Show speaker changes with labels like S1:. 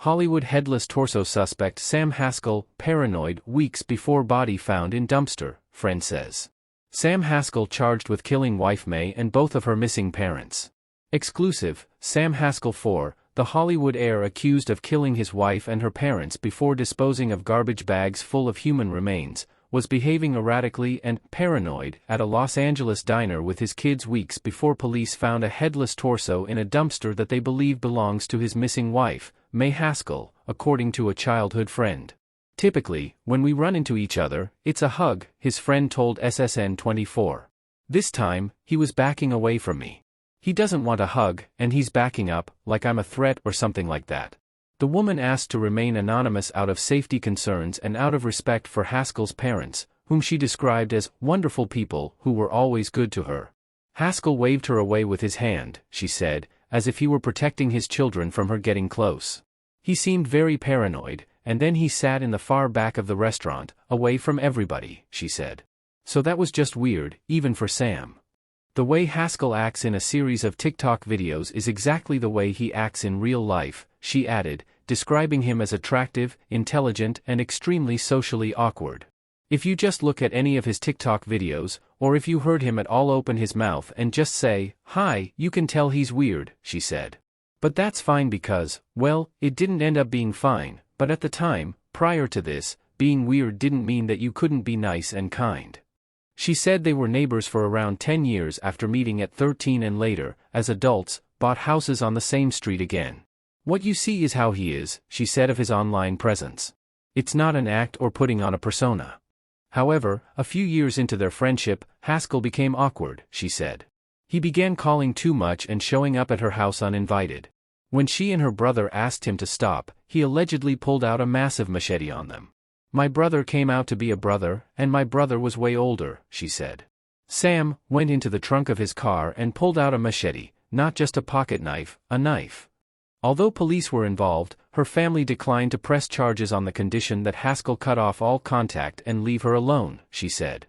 S1: Hollywood headless torso suspect Sam Haskell, paranoid, weeks before body found in dumpster, friend says. Sam Haskell charged with killing wife May and both of her missing parents. Exclusive, Sam Haskell 4, the Hollywood heir accused of killing his wife and her parents before disposing of garbage bags full of human remains, was behaving erratically and paranoid at a Los Angeles diner with his kids weeks before police found a headless torso in a dumpster that they believe belongs to his missing wife, May Haskell, according to a childhood friend. Typically, when we run into each other, it's a hug, his friend told SSN 24. This time, he was backing away from me. He doesn't want a hug, and he's backing up, like I'm a threat or something like that. The woman asked to remain anonymous out of safety concerns and out of respect for Haskell's parents, whom she described as wonderful people who were always good to her. Haskell waved her away with his hand, she said, as if he were protecting his children from her getting close. He seemed very paranoid, and then he sat in the far back of the restaurant, away from everybody, she said. So that was just weird, even for Sam. The way Haskell acts in a series of TikTok videos is exactly the way he acts in real life, she added, describing him as attractive, intelligent, and extremely socially awkward. If you just look at any of his TikTok videos, or if you heard him at all open his mouth and just say, "Hi," you can tell he's weird, she said. But that's fine because, well, it didn't end up being fine, but at the time, prior to this, being weird didn't mean that you couldn't be nice and kind. She said they were neighbors for around 10 years after meeting at 13 and later, as adults, bought houses on the same street again. What you see is how he is, she said of his online presence. It's not an act or putting on a persona. However, a few years into their friendship, Haskell became awkward, she said. He began calling too much and showing up at her house uninvited. When she and her brother asked him to stop, he allegedly pulled out a massive machete on them. My brother came out to be a brother, and my brother was way older, she said. Sam went into the trunk of his car and pulled out a machete, not just a pocket knife, a knife. Although police were involved, her family declined to press charges on the condition that Haskell cut off all contact and leave her alone, she said.